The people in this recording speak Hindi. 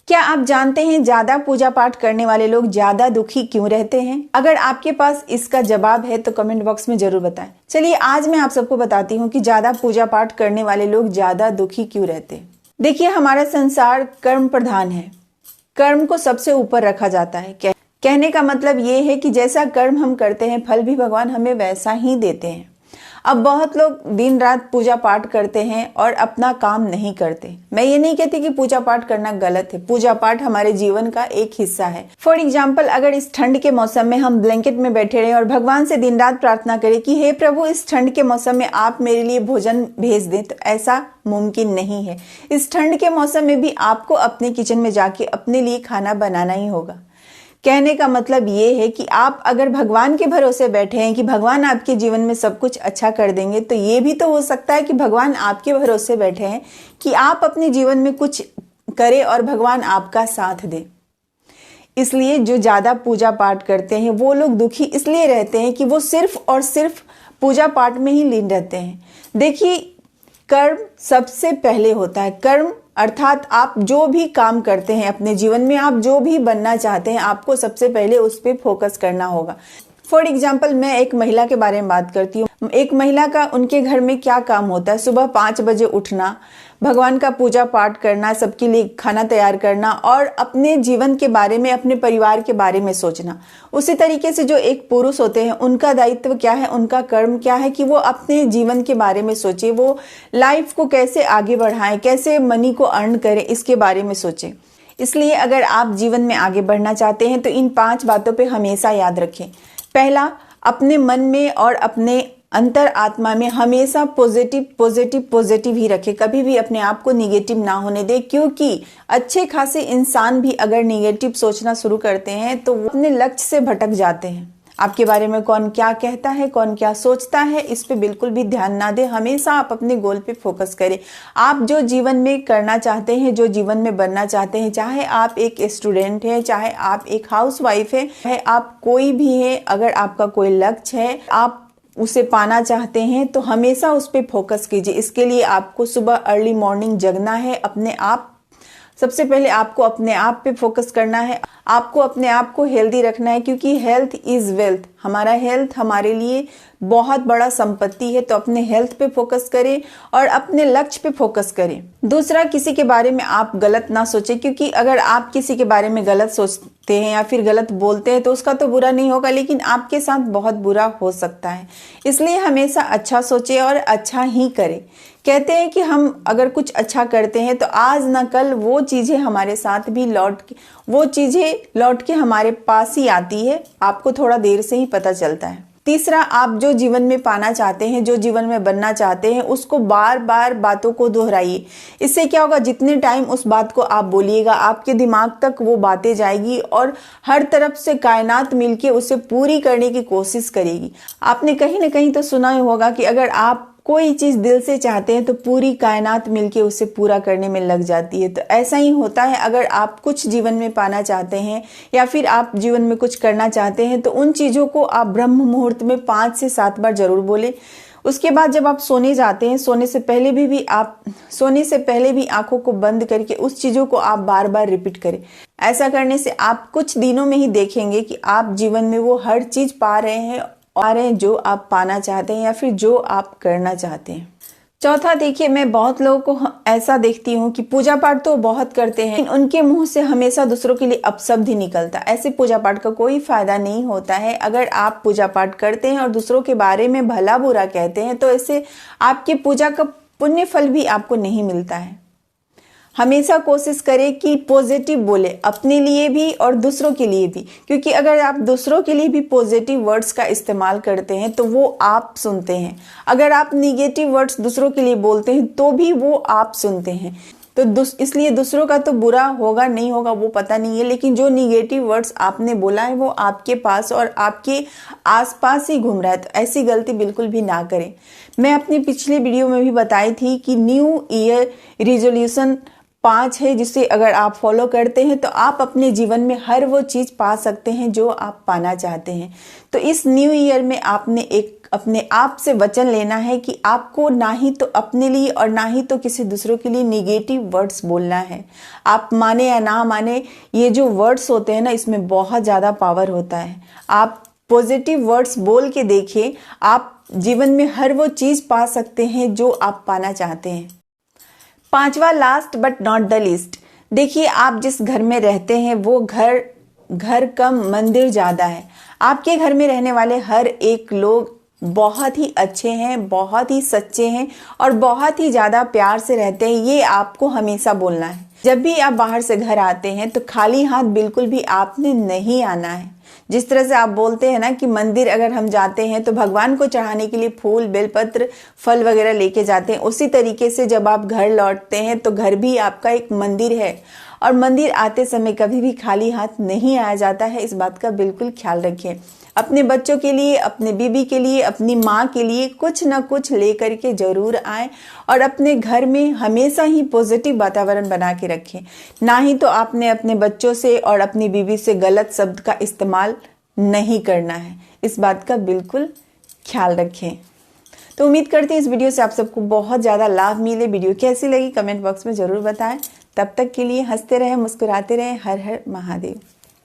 क्या आप जानते हैं ज्यादा पूजा पाठ करने वाले लोग ज्यादा दुखी क्यों रहते हैं? अगर आपके पास इसका जवाब है तो कमेंट बॉक्स में जरूर बताएं। चलिए आज मैं आप सबको बताती हूँ कि ज्यादा पूजा पाठ करने वाले लोग ज्यादा दुखी क्यों रहते हैं। देखिए, हमारा संसार कर्म प्रधान है। कर्म को सबसे ऊपर रखा जाता है। कहने का मतलब ये है कि जैसा कर्म हम करते हैं फल भी भगवान हमें वैसा ही देते हैं। अब बहुत लोग दिन रात पूजा पाठ करते हैं और अपना काम नहीं करते। मैं ये नहीं कहती कि पूजा पाठ करना गलत है। पूजा पाठ हमारे जीवन का एक हिस्सा है। फॉर एग्जाम्पल, अगर इस ठंड के मौसम में हम ब्लैंकेट में बैठे रहे और भगवान से दिन रात प्रार्थना करें कि हे प्रभु, इस ठंड के मौसम में आप मेरे लिए भोजन भेज दें, तो ऐसा मुमकिन नहीं है। इस ठंड के मौसम में भी आपको अपने किचन में जाके अपने लिए खाना बनाना ही होगा। कहने का मतलब ये है कि आप अगर भगवान के भरोसे बैठे हैं कि भगवान आपके जीवन में सब कुछ अच्छा कर देंगे, तो ये भी तो हो सकता है कि भगवान आपके भरोसे बैठे हैं कि आप अपने जीवन में कुछ करें और भगवान आपका साथ दे। इसलिए जो ज्यादा पूजा पाठ करते हैं वो लोग दुखी इसलिए रहते हैं कि वो सिर्फ और सिर्फ पूजा पाठ में ही लीन रहते हैं। देखिए, कर्म सबसे पहले होता है। कर्म अर्थात आप जो भी काम करते हैं अपने जीवन में, आप जो भी बनना चाहते हैं, आपको सबसे पहले उस पर फोकस करना होगा। फॉर एग्जाम्पल, मैं एक महिला के बारे में बात करती हूँ। एक महिला का उनके घर में क्या काम होता है? सुबह 5 बजे उठना, भगवान का पूजा पाठ करना, सबके लिए खाना तैयार करना और अपने जीवन के बारे में, अपने परिवार के बारे में सोचना। उसी तरीके से जो एक पुरुष होते हैं, उनका दायित्व क्या है, उनका कर्म क्या है कि वो अपने जीवन के बारे में सोचे, वो लाइफ को कैसे आगे बढ़ाएं, कैसे मनी को अर्न करें, इसके बारे में सोचें। इसलिए अगर आप जीवन में आगे बढ़ना चाहते हैं तो इन 5 बातों पे हमेशा याद रखें। पहला, अपने मन में और अपने अंतर आत्मा में हमेशा पॉजिटिव पॉजिटिव पॉजिटिव ही रखें। कभी भी अपने आप को निगेटिव ना होने दें, क्योंकि अच्छे खासे इंसान भी अगर निगेटिव सोचना शुरू करते हैं तो वो अपने लक्ष्य से भटक जाते हैं। आपके बारे में कौन क्या कहता है, कौन क्या सोचता है, इस पे बिल्कुल भी ध्यान ना दें। हमेशा आप अपने गोल पे फोकस करें। आप जो जीवन में करना चाहते हैं, जो जीवन में बनना चाहते हैं, चाहे आप एक स्टूडेंट हैं, चाहे आप एक हाउसवाइफ हैं, चाहे आप कोई भी हैं, अगर आपका कोई लक्ष्य है, आप उसे पाना चाहते हैं, तो हमेशा उस पर फोकस कीजिए। इसके लिए आपको सुबह अर्ली मॉर्निंग जगना है। अपने आप सबसे पहले आपको अपने आप पे फोकस करना है। आपको अपने आप को हेल्दी रखना है, क्योंकि हेल्थ इज वेल्थ। हमारा हेल्थ हमारे लिए बहुत बड़ा संपत्ति है। तो अपने हेल्थ पे फोकस करें और अपने लक्ष्य पे फोकस करें। दूसरा, किसी के बारे में आप गलत ना सोचें, क्योंकि अगर आप किसी के बारे में गलत सोचते हैं या फिर गलत बोलते हैं तो उसका तो बुरा नहीं होगा, लेकिन आपके साथ बहुत बुरा हो सकता है। इसलिए हमेशा अच्छा सोचें और अच्छा ही करें। कहते हैं कि हम अगर कुछ अच्छा करते हैं तो आज न कल वो चीजें हमारे साथ भी लौट के हमारे पास ही आती है। आपको थोड़ा देर से ही पता चलता है। तीसरा, आप जो जीवन में पाना चाहते हैं, जो जीवन में बनना चाहते हैं, उसको बार बार बातों को दोहराइए। इससे क्या होगा, जितने टाइम उस बात को आप बोलिएगा, आपके दिमाग तक वो बातें जाएगी और हर तरफ से कायनात मिलके उसे पूरी करने की कोशिश करेगी। आपने कहीं ना कहीं तो सुना ही होगा कि अगर आप कोई चीज दिल से चाहते हैं तो पूरी कायनात मिलके उसे पूरा करने में लग जाती है। तो ऐसा ही होता है, अगर आप कुछ जीवन में पाना चाहते हैं या फिर आप जीवन में कुछ करना चाहते हैं तो उन चीजों को आप ब्रह्म मुहूर्त में 5 से 7 बार जरूर बोलें। उसके बाद जब आप सोने जाते हैं, सोने से पहले भी आंखों को बंद करके उस चीजों को आप बार बार रिपीट करें। ऐसा करने से आप कुछ दिनों में ही देखेंगे कि आप जीवन में वो हर चीज पा रहे हैं जो आप पाना चाहते हैं या फिर जो आप करना चाहते हैं। चौथा, देखिए, मैं बहुत लोगों को ऐसा देखती हूँ कि पूजा पाठ तो बहुत करते हैं, उनके मुंह से हमेशा दूसरों के लिए अपशब्द ही निकलता। ऐसे पूजा पाठ का कोई फायदा नहीं होता है। अगर आप पूजा पाठ करते हैं और दूसरों के बारे में भला बुरा कहते हैं तो ऐसे आपकी पूजा का पुण्य फल भी आपको नहीं मिलता है। हमेशा कोशिश करें कि पॉजिटिव बोले, अपने लिए भी और दूसरों के लिए भी, क्योंकि अगर आप दूसरों के लिए भी पॉजिटिव वर्ड्स का इस्तेमाल करते हैं तो वो आप सुनते हैं। अगर आप निगेटिव वर्ड्स दूसरों के लिए बोलते हैं तो भी वो आप सुनते हैं। तो इसलिए दूसरों का तो बुरा होगा नहीं होगा वो पता नहीं है, लेकिन जो निगेटिव वर्ड्स आपने बोला है वो आपके पास और आपके आसपास ही घूम रहा है। तो ऐसी गलती बिल्कुल भी ना करें। मैं अपनी पिछले वीडियो में भी बताई थी कि न्यू ईयर रिजोल्यूशन 5 है, जिसे अगर आप फॉलो करते हैं तो आप अपने जीवन में हर वो चीज पा सकते हैं जो आप पाना चाहते हैं। तो इस न्यू ईयर में आपने एक अपने आप से वचन लेना है कि आपको ना ही तो अपने लिए और ना ही तो किसी दूसरों के लिए निगेटिव वर्ड्स बोलना है। आप माने या ना माने, ये जो वर्ड्स होते हैं ना, इसमें बहुत ज़्यादा पावर होता है। आप पॉजिटिव वर्ड्स बोल के देखिए, आप जीवन में हर वो चीज़ पा सकते हैं जो आप पाना चाहते हैं। पांचवा, last but not the least, देखिए आप जिस घर में रहते हैं वो घर कम मंदिर ज़्यादा है। आपके घर में रहने वाले हर एक लोग बहुत ही अच्छे हैं, बहुत ही सच्चे हैं और बहुत ही ज़्यादा प्यार से रहते हैं। ये आपको हमेशा बोलना है। जब भी आप बाहर से घर आते हैं तो खाली हाथ बिल्कुल भी आपने नहीं आना है। जिस तरह से आप बोलते हैं ना कि मंदिर अगर हम जाते हैं तो भगवान को चढ़ाने के लिए फूल, बेलपत्र, फल वगैरह लेके जाते हैं, उसी तरीके से जब आप घर लौटते हैं तो घर भी आपका एक मंदिर है। और मंदिर आते समय कभी भी खाली हाथ नहीं आया जाता है, इस बात का बिल्कुल ख्याल रखिए। अपने बच्चों के लिए, अपने बीबी के लिए, अपनी माँ के लिए कुछ ना कुछ लेकर के जरूर आए और अपने घर में हमेशा ही पॉजिटिव वातावरण बना के रखें। ना ही तो आपने अपने बच्चों से और अपनी बीबी से गलत शब्द का इस्तेमाल नहीं करना है, इस बात का बिल्कुल ख्याल रखें। तो उम्मीद करती हूँ इस वीडियो से आप सबको बहुत ज़्यादा लाभ मिले। वीडियो कैसी लगी कमेंट बॉक्स में ज़रूर बताएं। तब तक के लिए हंसते रहें, मुस्कुराते रहें। हर हर महादेव।